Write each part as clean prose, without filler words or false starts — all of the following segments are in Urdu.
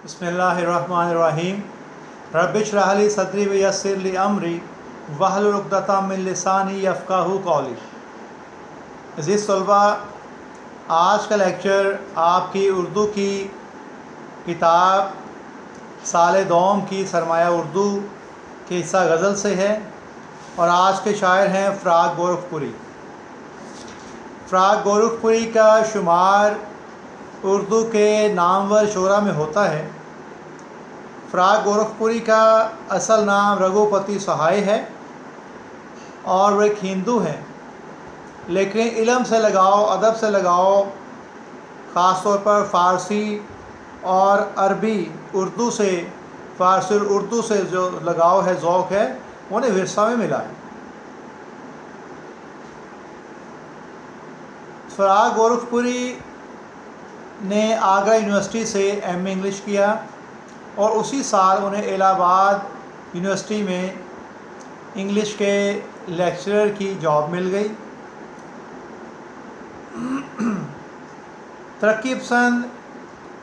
بسم اللہ الرحمن الرحیم رب اشرح لی صدری ویسر لی امری واحلل عقدۃ من لسانی یفقہوا قولی۔ عزیز طلباء، آج کا لیکچر آپ کی اردو کی کتاب سال دوم کی سرمایہ اردو کے حصہ غزل سے ہے، اور آج کے شاعر ہیں فراق گورکھپوری۔ فراق گورکھپوری کا شمار اردو کے نامور شعراء میں ہوتا ہے۔ فراق گورکھپوری کا اصل نام رگھوپتی سہائے ہے اور وہ ایک ہندو ہیں، لیکن علم سے لگاؤ، ادب سے لگاؤ، خاص طور پر فارسی اور عربی اردو سے، فارسی اور اردو سے جو لگاؤ ہے، ذوق ہے، انہیں ورثہ میں ملا ہے۔ فراق گورکھپوری نے آگرہ یونیورسٹی سے ایم اے انگلش کیا، اور اسی سال انہیں الہ آباد یونیورسٹی میں انگلش کے لیکچرر کی جاب مل گئی۔ ترقی پسند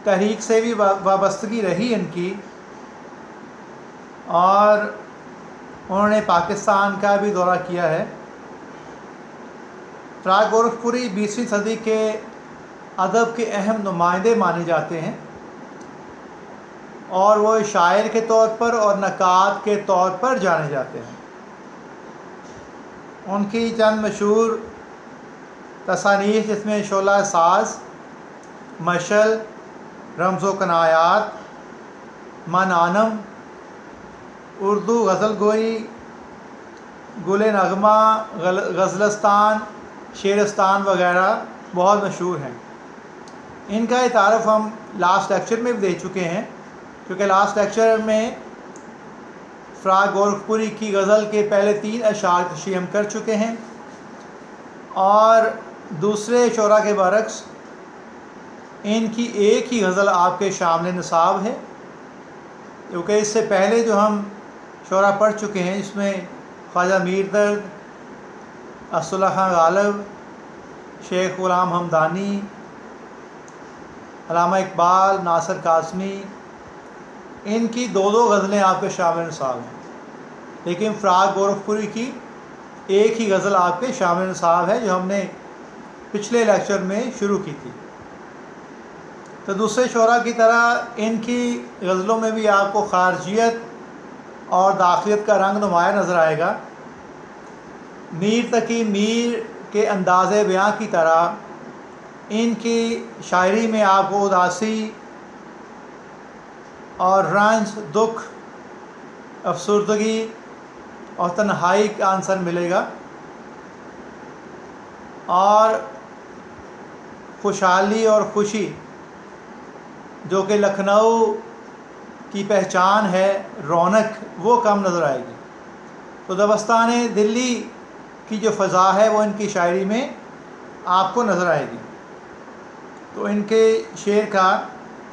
تحریک سے بھی وابستگی رہی ان کی، اور انہوں نے پاکستان کا بھی دورہ کیا ہے۔ فراق گورکھپوری 20ویں صدی کے ادب کے اہم نمائندے مانے جاتے ہیں، اور وہ شاعر کے طور پر اور نقاد کے طور پر جانے جاتے ہیں۔ ان کی چند مشہور تصانیف جس میں شعلہ ساز، مشعل، رمز و کنایات، من آنم، اردو غزل گوئی، گل نغمہ، غزلستان، شعرستان وغیرہ بہت مشہور ہیں۔ ان کا یہ تعارف ہم لاسٹ لیکچر میں بھی دے چکے ہیں، کیونکہ لاسٹ لیکچر میں فراق گورکھپوری کی غزل کے پہلے 3 اشعار تشریح ہم کر چکے ہیں، اور دوسرے شعراء کے برعکس ان کی ایک ہی غزل آپ کے سامنے نصاب ہے، کیونکہ اس سے پہلے جو ہم شعراء پڑھ چکے ہیں، اس میں خواجہ میر درد، اسداللہ خان غالب، شیخ غلام حمدانی، علامہ اقبال، ناصر قاسمی، ان کی 2 غزلیں آپ کے شامل نصاب ہیں، لیکن فراق گورکھپوری کی ایک ہی غزل آپ کے شامل نصاب ہے جو ہم نے پچھلے لیکچر میں شروع کی تھی۔ تو دوسرے شعراء کی طرح ان کی غزلوں میں بھی آپ کو خارجیت اور داخلیت کا رنگ نمایاں نظر آئے گا۔ میر تقی میر کے انداز بیاں کی طرح ان کی شاعری میں آپ کو اداسی اور رنج، دکھ، افسردگی اور تنہائی کا عنصر ملے گا، اور خوشحالی اور خوشی جو کہ لکھنؤ کی پہچان ہے، رونق، وہ کم نظر آئے گی۔ تو دبستان دلی کی جو فضا ہے وہ ان کی شاعری میں آپ کو نظر آئے گی۔ تو ان کے شعر کا،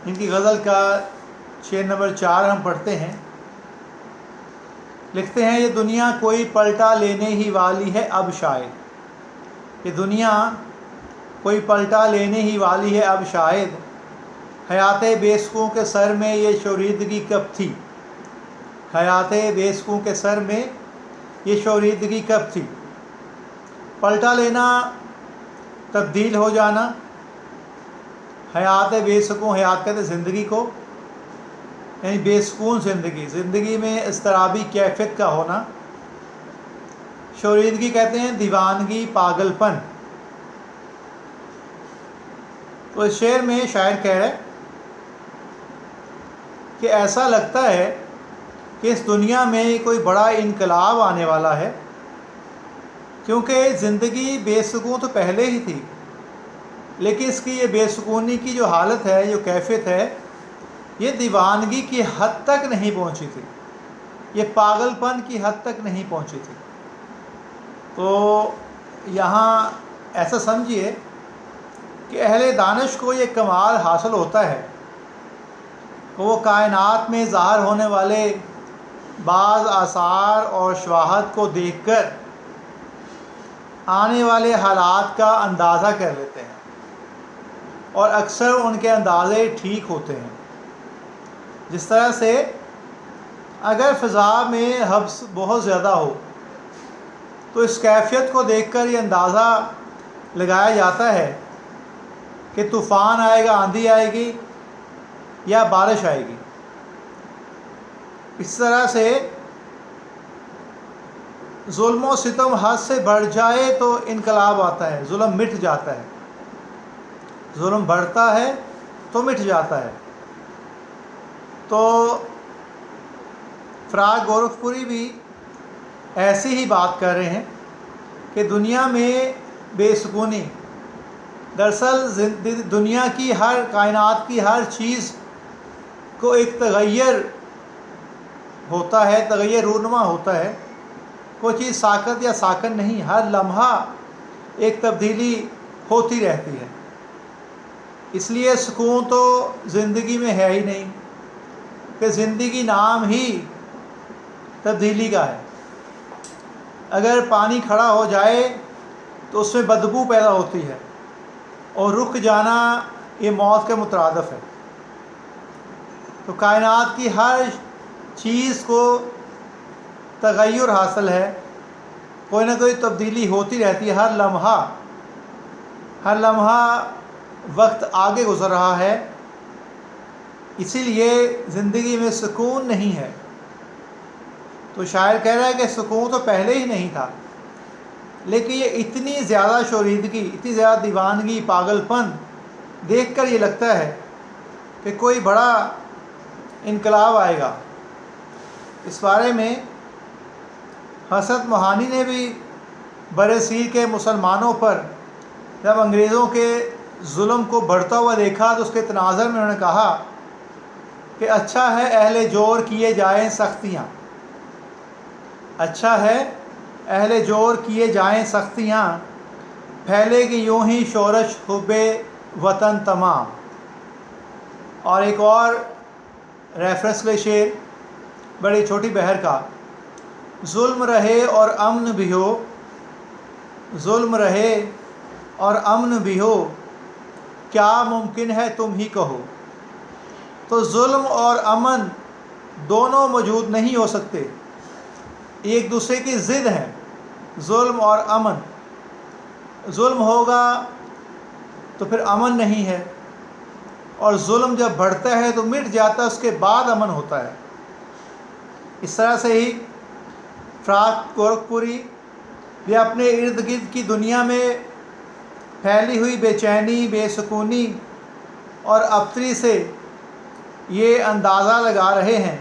ان کی غزل کا شعر نمبر 4 ہم پڑھتے ہیں۔ لکھتے ہیں: یہ دنیا کوئی پلٹا لینے ہی والی ہے اب شاید، یہ دنیا کوئی پلٹا لینے ہی والی ہے اب شاید، حیات بے سکوں کے سر میں یہ شوریدگی کب تھی، حیات بے سکوں کے سر میں یہ شوریدگی کب تھی۔ پلٹا لینا، تبدیل ہو جانا، حیات بے سکوں، حیات کہتے ہیں زندگی کو، یعنی بے سکون زندگی، زندگی میں اضطرابی کیفیت کا ہونا۔ شوریدگی کہتے ہیں دیوانگی، پاگل پن۔ تو اس شعر میں شاعر کہہ رہے کہ ایسا لگتا ہے کہ اس دنیا میں کوئی بڑا انقلاب آنے والا ہے، کیونکہ زندگی بے سکون تو پہلے ہی تھی، لیکن اس کی یہ بے سکونی کی جو حالت ہے، جو کیفیت ہے، یہ دیوانگی کی حد تک نہیں پہنچی تھی، یہ پاگل پن کی حد تک نہیں پہنچی تھی۔ تو یہاں ایسا سمجھیے کہ اہل دانش کو یہ کمال حاصل ہوتا ہے کہ وہ کائنات میں ظاہر ہونے والے بعض آثار اور شواہد کو دیکھ کر آنے والے حالات کا اندازہ کر لیتے ہیں، اور اکثر ان کے اندازے ٹھیک ہوتے ہیں۔ جس طرح سے اگر فضا میں حبس بہت زیادہ ہو تو اس کیفیت کو دیکھ کر یہ اندازہ لگایا جاتا ہے کہ طوفان آئے گا، آندھی آئے گی یا بارش آئے گی۔ اس طرح سے ظلم و ستم حد سے بڑھ جائے تو انقلاب آتا ہے، ظلم مٹ جاتا ہے، ظلم بڑھتا ہے تو مٹ جاتا ہے۔ تو فراق گورکھپوری بھی ایسی ہی بات کر رہے ہیں کہ دنیا میں بے سکونی، دراصل دنیا کی ہر کائنات کی ہر چیز کو ایک تغیر ہوتا ہے، تغیر رونما ہوتا ہے، کوئی چیز ساکت یا ساکن نہیں، ہر لمحہ ایک تبدیلی ہوتی رہتی ہے۔ اس لیے سکون تو زندگی میں ہے ہی نہیں، کہ زندگی نام ہی تبدیلی کا ہے۔ اگر پانی کھڑا ہو جائے تو اس میں بدبو پیدا ہوتی ہے، اور رک جانا یہ موت کے مترادف ہے۔ تو کائنات کی ہر چیز کو تغیر حاصل ہے، کوئی نہ کوئی تبدیلی ہوتی رہتی ہے، ہر لمحہ وقت آگے گزر رہا ہے، اسی لیے زندگی میں سکون نہیں ہے۔ تو شاعر کہہ رہا ہے کہ سکون تو پہلے ہی نہیں تھا، لیکن یہ اتنی زیادہ شوریدگی، اتنی زیادہ دیوانگی، پاگل پن دیکھ کر یہ لگتا ہے کہ کوئی بڑا انقلاب آئے گا۔ اس بارے میں حسرت موہانی نے بھی برصغیر کے مسلمانوں پر جب انگریزوں کے ظلم کو بڑھتا ہوا دیکھا تو اس کے تناظر میں انہوں نے کہا کہ اچھا ہے اہل جور کیے جائیں سختیاں، اچھا ہے اہل جور کیے جائیں سختیاں، پھیلے گی یوں ہی شورش حب وطن تمام۔ اور ایک اور ریفرنس لے شعر بڑی چھوٹی بہر کا، ظلم رہے اور امن بھی ہو، ظلم رہے اور امن بھی ہو، کیا ممکن ہے تم ہی کہو۔ تو ظلم اور امن دونوں موجود نہیں ہو سکتے، ایک دوسرے کی ضد ہیں، ظلم اور امن۔ ظلم ہوگا تو پھر امن نہیں ہے، اور ظلم جب بڑھتا ہے تو مٹ جاتا ہے، اس کے بعد امن ہوتا ہے۔ اس طرح سے ہی فراق گورکھپوری بھی اپنے ارد گرد کی دنیا میں پھیلی ہوئی بے چینی، بے سکونی اور ابتری سے یہ اندازہ لگا رہے ہیں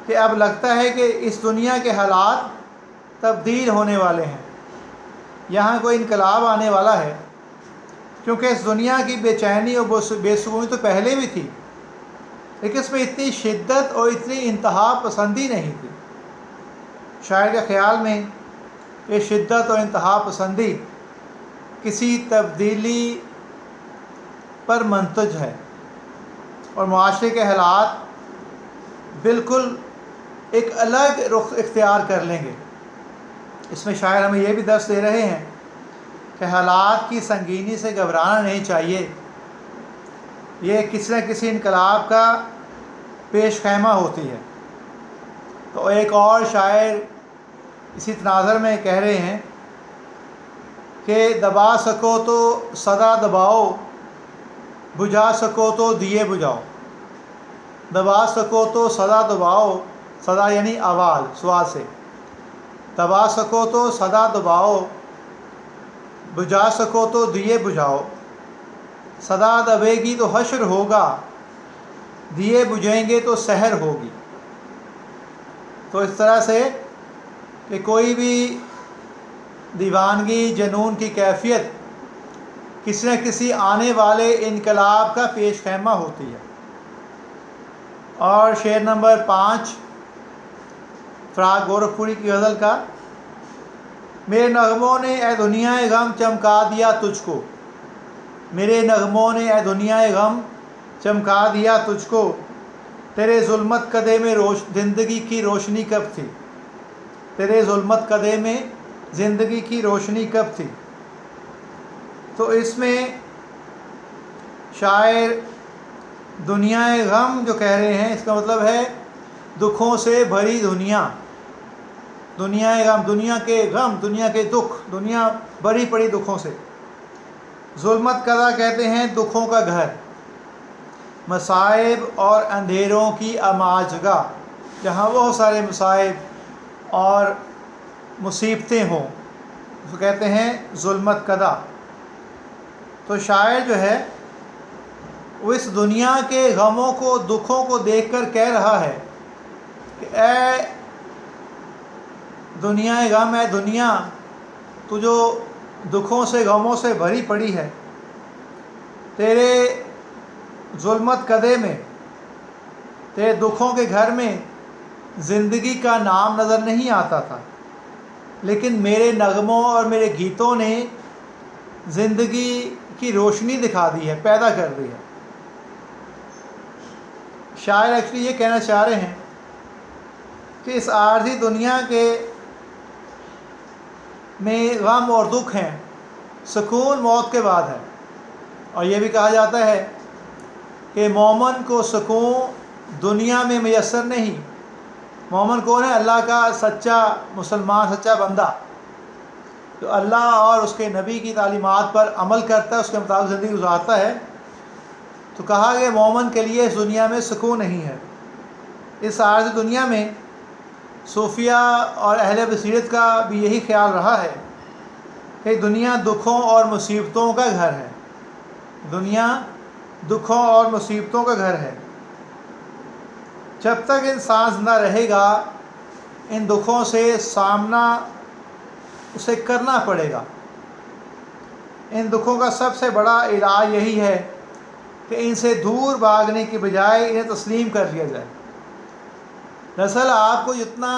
کہ اب لگتا ہے کہ اس دنیا کے حالات تبدیل ہونے والے ہیں، یہاں کوئی انقلاب آنے والا ہے، کیونکہ اس دنیا کی بے چینی اور بے سکونی تو پہلے بھی تھی، لیکن اس میں اتنی شدت اور اتنی انتہا پسندی نہیں تھی۔ شاعر کے خیال میں یہ شدت اور انتہا پسندی کسی تبدیلی پر منتج ہے، اور معاشرے کے حالات بالکل ایک الگ رخ اختیار کر لیں گے۔ اس میں شاعر ہمیں یہ بھی درس دے رہے ہیں کہ حالات کی سنگینی سے گھبرانا نہیں چاہیے، یہ کسی نہ کسی انقلاب کا پیش خیمہ ہوتی ہے۔ تو ایک اور شاعر اسی تناظر میں کہہ رہے ہیں کہ دبا سکو تو صدا دباؤ، بجھا سکو تو دیے بجھاؤ۔ دبا سکو تو صدا دباؤ، صدا یعنی آواز، سواد سے، دبا سکو تو صدا دباؤ، بجھا سکو تو دیے بجھاؤ۔ صدا دبے گی تو حشر ہوگا، دیے بجھیں گے تو سحر ہوگی۔ تو اس طرح سے کہ کوئی بھی دیوانگی، جنون کی کیفیت کسی نہ کسی آنے والے انقلاب کا پیش خیمہ ہوتی ہے۔ اور شعر نمبر 5 فراق گورکھپوری کی غزل کا، میرے نغموں نے اے دنیائے غم چمکا دیا تجھ کو، میرے نغموں نے اے دنیائے غم چمکا دیا تجھ کو، تیرے ظلمت کدے میں زندگی کی روشنی کب تھی، تیرے ظلمت کدے میں زندگی کی روشنی کب تھی۔ تو اس میں شاعر دنیا غم جو کہہ رہے ہیں اس کا مطلب ہے دکھوں سے بھری دنیا. دنیا غم، دنیا کے غم، دنیا کے دکھ، دنیا بھری پڑی دکھوں سے. ظلمت قضا کہتے ہیں دکھوں کا گھر، مصائب اور اندھیروں کی اماجگاہ، جہاں بہت سارے مصائب اور مصیبتیں ہوں اس کو کہتے ہیں ظلمت قضا. تو شاعر جو ہے وہ اس دنیا کے غموں کو، دکھوں کو دیکھ کر کہہ رہا ہے کہ اے دنیا غم، اے دنیا تو جو دکھوں سے غموں سے بھری پڑی ہے، تیرے ظلمت قدے میں، تیرے دکھوں کے گھر میں زندگی کا نام نظر نہیں آتا تھا، لیکن میرے نغموں اور میرے گیتوں نے زندگی کی روشنی دکھا دی ہے، پیدا کر دی ہے. شاعر ایکچولی یہ کہنا چاہ رہے ہیں کہ اس عارضی دنیا کے میں غم اور دکھ ہیں، سکون موت کے بعد ہے. اور یہ بھی کہا جاتا ہے کہ مومن کو سکون دنیا میں میسر نہیں. مومن کون ہے؟ اللہ کا سچا مسلمان، سچا بندہ جو اللہ اور اس کے نبی کی تعلیمات پر عمل کرتا ہے، اس کے مطابق زندگی گزارتا ہے. تو کہا کہ مومن کے لیے اس دنیا میں سکون نہیں ہے. اس عارضی دنیا میں صوفیہ اور اہل بصیرت کا بھی یہی خیال رہا ہے کہ دنیا دکھوں اور مصیبتوں کا گھر ہے. دنیا دکھوں اور مصیبتوں کا گھر ہے. جب تک انسان زندہ رہے گا ان دکھوں سے سامنا اسے کرنا پڑے گا. ان دکھوں کا سب سے بڑا علاج یہی ہے کہ ان سے دور بھاگنے کی بجائے انہیں تسلیم کر لیا جائے. دراصل آپ کو جتنا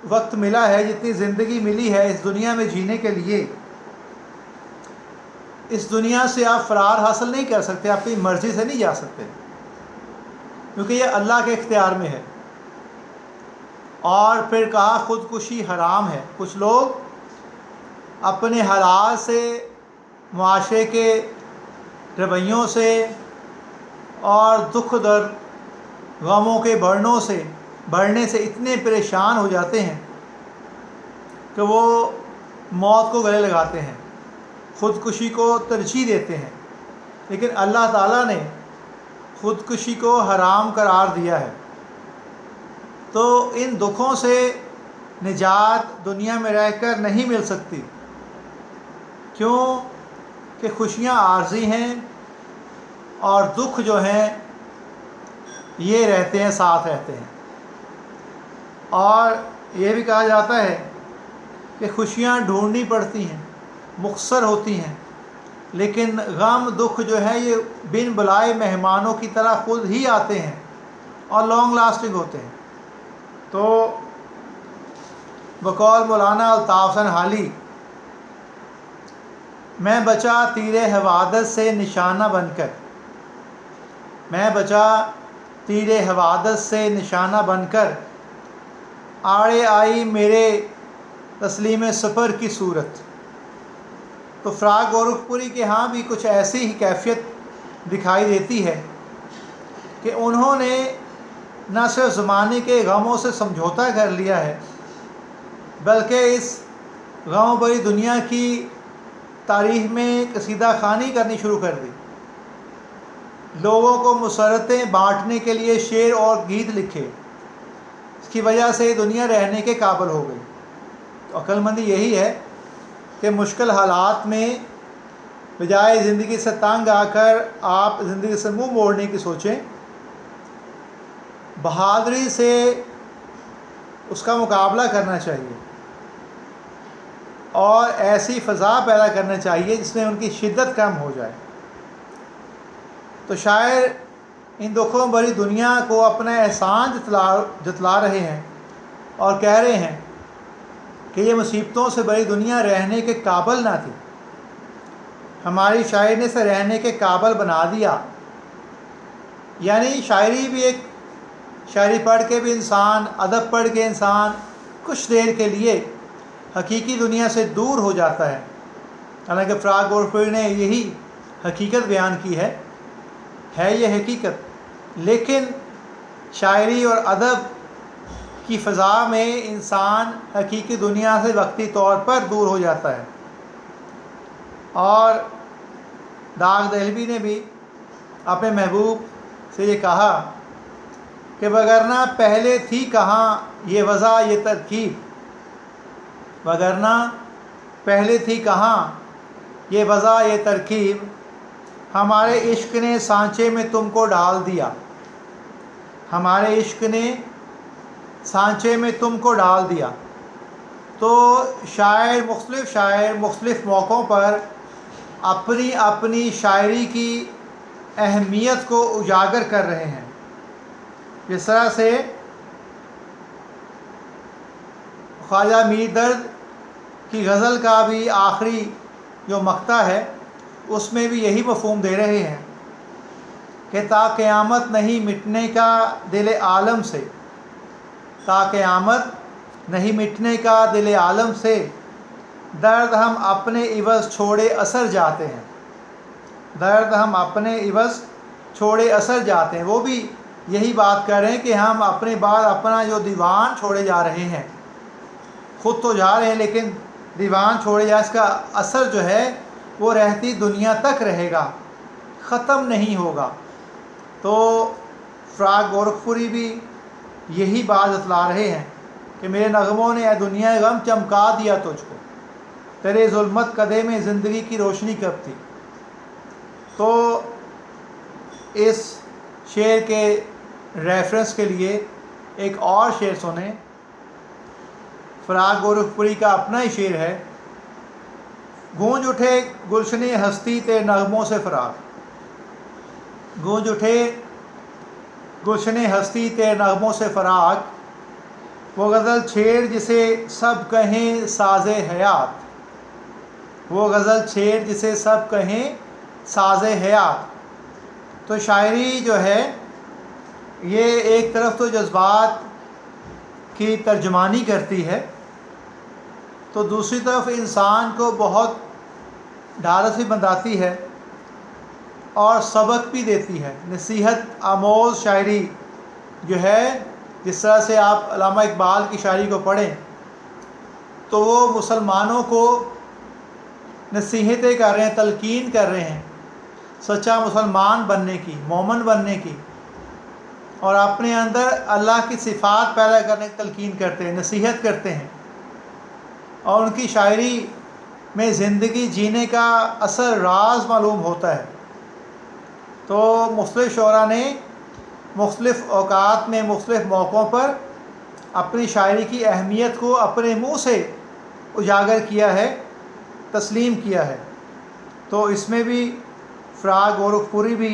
وقت ملا ہے، جتنی زندگی ملی ہے اس دنیا میں جینے کے لیے، اس دنیا سے آپ فرار حاصل نہیں کر سکتے، آپ کی مرضی سے نہیں جا سکتے، کیونکہ یہ اللہ کے اختیار میں ہے. اور پھر کہا خودکشی حرام ہے. کچھ لوگ اپنے حالات سے، معاشرے کے رویوں سے اور دکھ درد غموں کے بڑھنے سے اتنے پریشان ہو جاتے ہیں کہ وہ موت کو گلے لگاتے ہیں، خودکشی کو ترجیح دیتے ہیں. لیکن اللہ تعالیٰ نے خودکشی کو حرام قرار دیا ہے. تو ان دکھوں سے نجات دنیا میں رہ کر نہیں مل سکتی، کیوں کہ خوشیاں عارضی ہیں اور دکھ جو ہیں یہ رہتے ہیں، ساتھ رہتے ہیں. اور یہ بھی کہا جاتا ہے کہ خوشیاں ڈھونڈنی پڑتی ہیں، مختصر ہوتی ہیں، لیکن غم دکھ جو ہے یہ بن بلائے مہمانوں کی طرح خود ہی آتے ہیں اور لانگ لاسٹنگ ہوتے ہیں. تو بقول مولانا الطاف حسن حالی، میں بچا تیر حوادث سے نشانہ بن کر، میں بچا تیر حوادث سے نشانہ بن کر، آڑے آئی میرے تسلیم سپر کی صورت. تو فراق گورکھپوری کے ہاں بھی کچھ ایسی ہی کیفیت دکھائی دیتی ہے کہ انہوں نے نہ صرف زمانے کے غموں سے سمجھوتا کر لیا ہے، بلکہ اس غم بھری دنیا کی تاریخ میں قصیدہ خوانی کرنی شروع کر دی. لوگوں کو مسرتیں بانٹنے کے لیے شعر اور گیت لکھے. اس کی وجہ سے دنیا رہنے کے قابل ہو گئی. تو عقل مندی یہی ہے کہ مشکل حالات میں بجائے زندگی سے تنگ آ کر آپ زندگی سے منہ موڑنے کی سوچیں، بہادری سے اس کا مقابلہ کرنا چاہیے اور ایسی فضا پیدا کرنا چاہیے جس میں ان کی شدت کم ہو جائے. تو شاعر ان دکھوں بھری دنیا کو اپنا احسان جتلا رہے ہیں اور کہہ رہے ہیں کہ یہ مصیبتوں سے بھری دنیا رہنے کے قابل نہ تھی، ہماری شاعری نے اسے رہنے کے قابل بنا دیا. یعنی شاعری بھی ایک، شاعری پڑھ کے بھی انسان، ادب پڑھ کے انسان کچھ دیر کے لیے حقیقی دنیا سے دور ہو جاتا ہے. حالانکہ فراق گورکھپوری نے یہی حقیقت بیان کی ہے یہ حقیقت لیکن شاعری اور ادب کی فضا میں انسان حقیقی دنیا سے وقتی طور پر دور ہو جاتا ہے۔ اور داغ دہلوی نے بھی اپنے محبوب سے یہ کہا کہ وگرنہ پہلے تھی کہاں یہ وضع یہ ترکیب، وگرنہ پہلے تھی کہاں یہ وضع یہ ترکیب، ہمارے عشق نے سانچے میں تم کو ڈال دیا، ہمارے عشق نے سانچے میں تم کو ڈال دیا۔ تو مختلف شاعر مختلف موقعوں پر اپنی اپنی شاعری کی اہمیت کو اجاگر کر رہے ہیں۔ جس طرح سے خواجہ میر درد کی غزل کا بھی آخری جو مقطع ہے اس میں بھی یہی مفہوم دے رہے ہیں کہ تا قیامت نہیں مٹنے کا دل عالم سے، تا قیامت نہیں مٹنے کا دل عالم سے، درد ہم اپنے عوض چھوڑے اثر جاتے ہیں، درد ہم اپنے عوض چھوڑے اثر جاتے ہیں۔ وہ بھی یہی بات کر رہے ہیں کہ ہم اپنے بعد اپنا جو دیوان چھوڑے جا رہے ہیں، خود تو جا رہے ہیں لیکن دیوان چھوڑے جا، اس کا اثر جو ہے وہ رہتی دنیا تک رہے گا، ختم نہیں ہوگا۔ تو فراق گورکھپوری بھی یہی بات بتلا رہے ہیں کہ میرے نغموں نے اے دنیا غم چمکا دیا تجھ کو، تیرے ظلمت کدے میں زندگی کی روشنی کب تھی۔ تو اس شعر کے ریفرنس کے لیے ایک اور شعر سنیں، فراق گورکھپوری کا اپنا ہی شعر ہے، گونج اٹھے گلشن ہستی تیرے نغموں سے فراق، گونج اٹھے گلشن ہستی تیرے نغموں سے فراق، وہ غزل چھیڑ جسے سب کہیں ساز حیات، وہ غزل چھیڑ جسے سب کہیں ساز حیات۔ تو شاعری جو ہے یہ ایک طرف تو جذبات کی ترجمانی کرتی ہے، تو دوسری طرف انسان کو بہت ڈھارس بھی بندھاتی ہے اور سبق بھی دیتی ہے، نصیحت آموز شاعری جو ہے۔ جس طرح سے آپ علامہ اقبال کی شاعری کو پڑھیں تو وہ مسلمانوں کو نصیحتیں کر رہے ہیں، تلقین کر رہے ہیں سچا مسلمان بننے کی، مومن بننے کی، اور اپنے اندر اللہ کی صفات پیدا کرنے کی تلقین کرتے ہیں، نصیحت کرتے ہیں، اور ان کی شاعری میں زندگی جینے کا اصل راز معلوم ہوتا ہے۔ تو مختلف شعراء نے مختلف اوقات میں مختلف موقعوں پر اپنی شاعری کی اہمیت کو اپنے منہ سے اجاگر کیا ہے، تسلیم کیا ہے۔ تو اس میں بھی فراق گورکھپوری بھی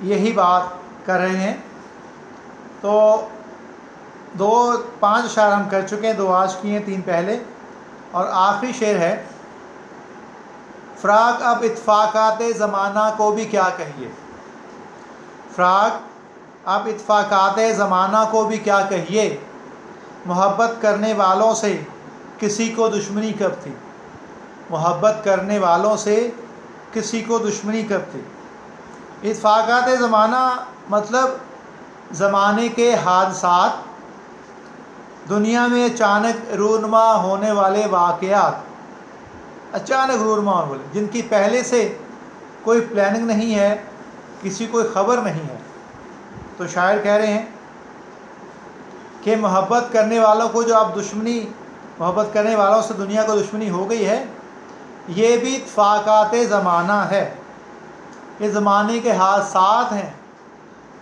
یہی بات کر رہے ہیں۔ تو 5 اشعار ہم کر چکے ہیں، 2 آج کیے ہیں، 3 پہلے، اور آخری شعر ہے، فراق اب اتفاقات زمانہ کو بھی کیا کہیے، فراق اب اتفاقات زمانہ کو بھی کیا کہیے، محبت کرنے والوں سے کسی کو دشمنی کب تھی، محبت کرنے والوں سے کسی کو دشمنی کب تھی۔ اتفاقات زمانہ مطلب زمانے کے حادثات، دنیا میں اچانک رونما ہونے والے واقعات، اچانک رونما ہونے والے جن کی پہلے سے کوئی پلاننگ نہیں ہے، کسی کوئی خبر نہیں ہے۔ تو شاعر کہہ رہے ہیں کہ محبت کرنے والوں کو جو اب دشمنی، محبت کرنے والوں سے دنیا کو دشمنی ہو گئی ہے، یہ بھی اتفاقات زمانہ ہے، یہ زمانے کے حادثات ہیں،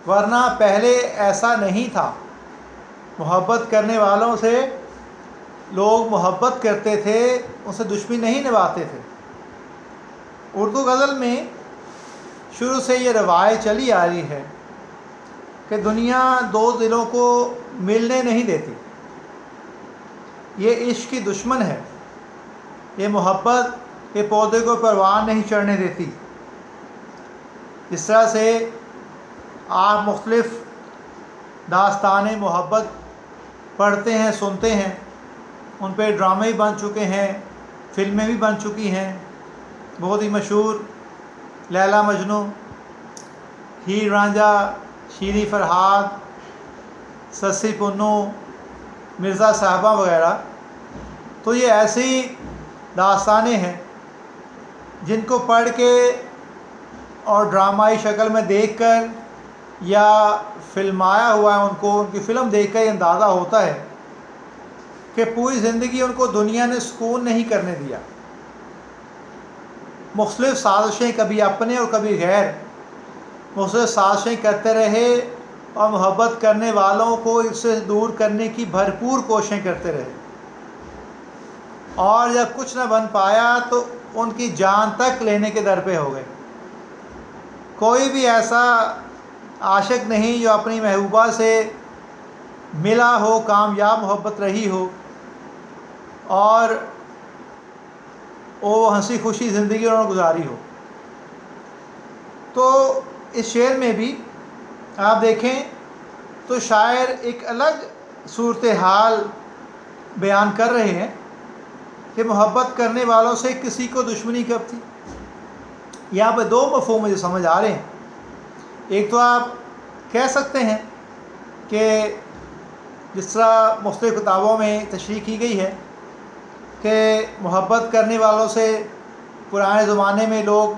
ورنہ پہلے ایسا نہیں تھا۔ محبت کرنے والوں سے لوگ محبت کرتے تھے، ان سے دشمنی نہیں نبھاتے تھے۔ اردو غزل میں شروع سے یہ روایت چلی آ رہی ہے کہ دنیا 2 دلوں کو ملنے نہیں دیتی، یہ عشق کی دشمن ہے، یہ محبت کے پودے کو پروان نہیں چڑھنے دیتی۔ جس طرح سے آپ مختلف داستان محبت پڑھتے ہیں، سنتے ہیں، ان پہ ڈرامے بھی بن چکے ہیں، فلمیں بھی بن چکی ہیں، بہت ہی مشہور لیلا مجنوں، ہیر رانجھا، شیریں فرحات، سسی پنو، مرزا صاحبہ وغیرہ، تو یہ ایسی داستانیں ہیں جن کو پڑھ کے اور ڈرامائی شکل میں دیکھ کر یا فلمایا ہوا ہے ان کی فلم دیکھ کر یہ اندازہ ہوتا ہے کہ پوری زندگی ان کو دنیا نے سکون نہیں کرنے دیا. مختلف سازشیں، کبھی اپنے اور کبھی غیر، مختلف سازشیں کرتے رہے اور محبت کرنے والوں کو اس سے دور کرنے کی بھرپور کوششیں کرتے رہے، اور جب کچھ نہ بن پایا تو ان کی جان تک لینے کے در پہ ہو گئے. کوئی بھی ایسا عاشق نہیں جو اپنی محبوبہ سے ملا ہو، کامیاب محبت رہی ہو اور وہ ہنسی خوشی زندگی انہوں نے گزاری ہو. تو اس شعر میں بھی آپ دیکھیں تو شاعر ایک الگ صورتحال بیان کر رہے ہیں کہ محبت کرنے والوں سے کسی کو دشمنی کب تھی. یہاں پہ دو مفہوم مجھے سمجھ آ رہے ہیں. ایک تو آپ کہہ سکتے ہیں کہ جس طرح مختلف کتابوں میں تشریح کی گئی ہے کہ محبت کرنے والوں سے پرانے زمانے میں لوگ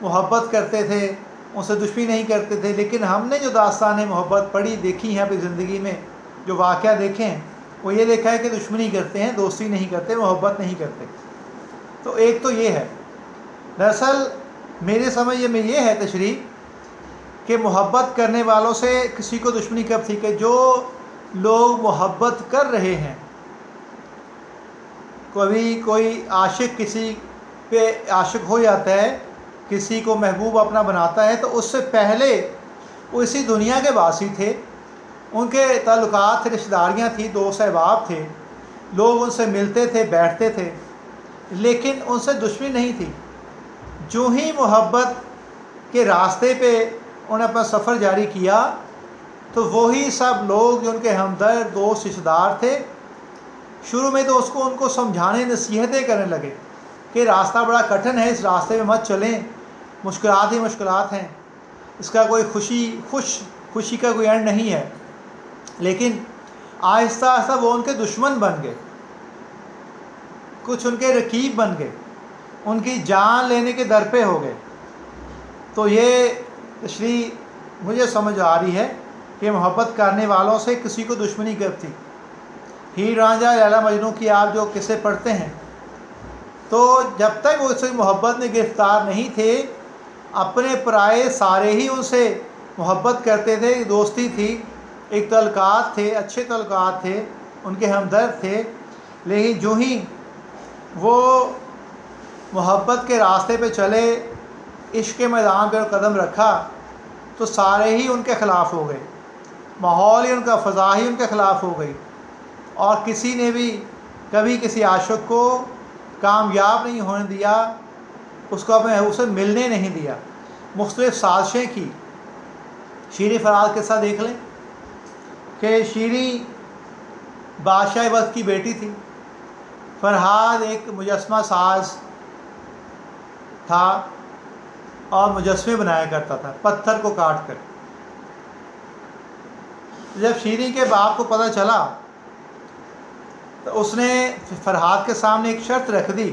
محبت کرتے تھے، ان سے دشمنی نہیں کرتے تھے، لیکن ہم نے جو داستانیں محبت پڑھی دیکھی ہیں اپنی زندگی میں، جو واقعہ دیکھے ہیں، وہ یہ دیکھا ہے کہ دشمنی کرتے ہیں، دوستی نہیں کرتے، محبت نہیں کرتے. تو ایک تو یہ ہے. دراصل میرے سمجھ میں یہ ہے تشریح کہ محبت کرنے والوں سے کسی کو دشمنی کب تھی، کہ جو لوگ محبت کر رہے ہیں. کبھی کوئی عاشق کسی پہ عاشق ہو جاتا ہے، کسی کو محبوب اپنا بناتا ہے، تو اس سے پہلے وہ اسی دنیا کے باسی تھے، ان کے تعلقات تھے، رشتہ داریاں تھیں، دوست احباب تھے، لوگ ان سے ملتے تھے، بیٹھتے تھے، لیکن ان سے دشمنی نہیں تھی. جو ہی محبت کے راستے پہ انہوں نے اپنا سفر جاری کیا تو وہی سب لوگ جو ان کے ہمدرد، دوست، رشتہ دار تھے، شروع میں تو ان کو سمجھانے، نصیحتیں کرنے لگے کہ راستہ بڑا کٹھن ہے، اس راستے میں مت چلیں، مشکلات ہی مشکلات ہیں، اس کا کوئی خوشی کا کوئی اینڈ نہیں ہے. لیکن آہستہ آہستہ وہ ان کے دشمن بن گئے، کچھ ان کے رقیب بن گئے، ان کی جان لینے کے در پہ ہو گئے. تو یہ تشریح مجھے سمجھ آ رہی ہے کہ محبت کرنے والوں سے کسی کو دشمنی کب تھی. ہیر رانجھا، لیلا مجنوں کی آپ جو قصے پڑھتے ہیں، تو جب تک وہ اس سے محبت میں گرفتار نہیں تھے، اپنے پرائے سارے ہی ان سے محبت کرتے تھے، دوستی تھی، ایک تعلقات تھے، اچھے تعلقات تھے، ان کے ہمدرد تھے. لیکن جو ہی وہ محبت کے راستے پہ چلے، عشق کے میدان پہ قدم رکھا، تو سارے ہی ان کے خلاف ہو گئے، ماحول ہی ان کا، فضا ہی ان کے خلاف ہو گئی، اور کسی نے بھی کبھی کسی عاشق کو کامیاب نہیں ہونے دیا، اس کو اپنے محبوب سے ملنے نہیں دیا. مختلف سازشیں کی. شیریں فرحات قصہ دیکھ لیں کہ شیریں بادشاہ وقت کی بیٹی تھی، فرحات ایک مجسمہ ساز تھا اور مجسمے بنایا کرتا تھا پتھر کو کاٹ کر. جب شیریں کے باپ کو پتہ چلا تو اس نے فرحات کے سامنے ایک شرط رکھ دی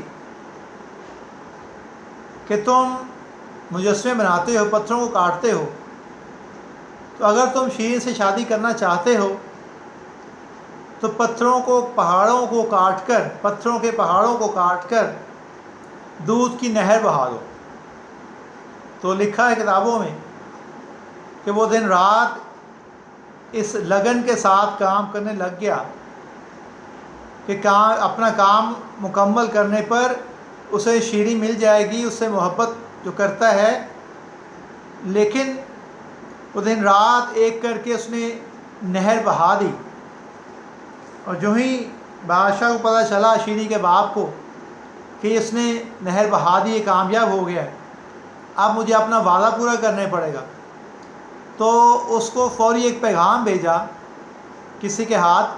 کہ تم مجسمے بناتے ہو، پتھروں کو کاٹتے ہو، تو اگر تم شیریں سے شادی کرنا چاہتے ہو تو پتھروں کے پہاڑوں کو کاٹ کر دودھ کی نہر بہا دو. تو لکھا ہے کتابوں میں کہ وہ دن رات اس لگن کے ساتھ کام کرنے لگ گیا کہ اپنا کام مکمل کرنے پر اسے شیریں مل جائے گی، اس سے محبت جو کرتا ہے. لیکن وہ دن رات ایک کر کے اس نے نہر بہا دی، اور جو ہی بادشاہ کو پتہ چلا، شیریں کے باپ کو، کہ اس نے نہر بہا دی، یہ کامیاب ہو گیا ہے، اب مجھے اپنا وعدہ پورا کرنے پڑے گا، تو اس کو فوری ایک پیغام بھیجا کسی کے ہاتھ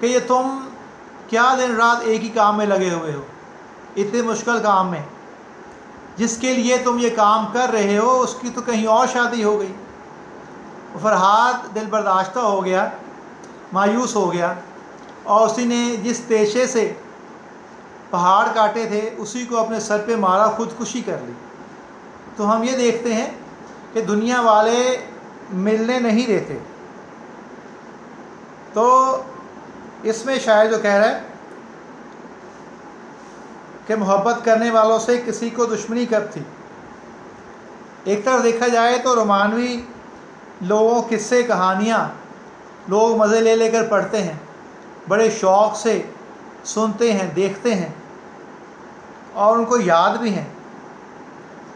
کہ یہ تم کیا دن رات ایک ہی کام میں لگے ہوئے ہو، اتنے مشکل کام میں، جس کے لیے تم یہ کام کر رہے ہو اس کی تو کہیں اور شادی ہو گئی، فرحات دل برداشتہ ہو گیا، مایوس ہو گیا، اور اسی نے جس پیشے سے پہاڑ کاٹے تھے اسی کو اپنے سر پہ مارا، خودکشی کر لی۔ تو ہم یہ دیکھتے ہیں کہ دنیا والے ملنے نہیں دیتے۔ تو اس میں شاعر جو کہہ رہا ہے کہ محبت کرنے والوں سے کسی کو دشمنی کب تھی۔ ایک طرف دیکھا جائے تو رومانوی لوگوں قصے کہانیاں لوگ مزے لے لے کر پڑھتے ہیں، بڑے شوق سے سنتے ہیں، دیکھتے ہیں، اور ان کو یاد بھی ہیں۔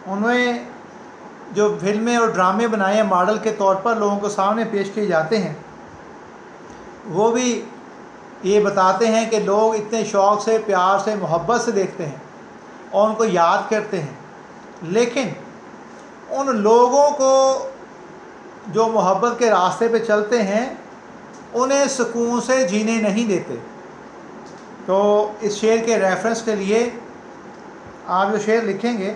انہیں جو فلمیں اور ڈرامے بنائے ہیں ماڈل کے طور پر لوگوں کو سامنے پیش کیے جاتے ہیں، وہ بھی یہ بتاتے ہیں کہ لوگ اتنے شوق سے، پیار سے، محبت سے دیکھتے ہیں اور ان کو یاد کرتے ہیں، لیکن ان لوگوں کو جو محبت کے راستے پہ چلتے ہیں انہیں سکون سے جینے نہیں دیتے۔ تو اس شعر کے ریفرنس کے لیے آپ جو شعر لکھیں گے،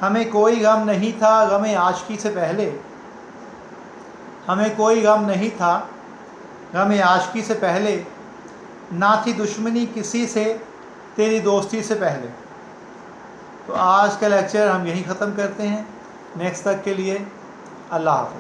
ہمیں کوئی غم نہیں تھا غم عاشقی سے پہلے، ہمیں کوئی غم نہیں تھا غم عاشقی سے پہلے، نہ تھی دشمنی کسی سے تیری دوستی سے پہلے۔ تو آج کا لیکچر ہم یہیں ختم کرتے ہیں۔ نیکسٹ تک کے لیے اللہ حافظ۔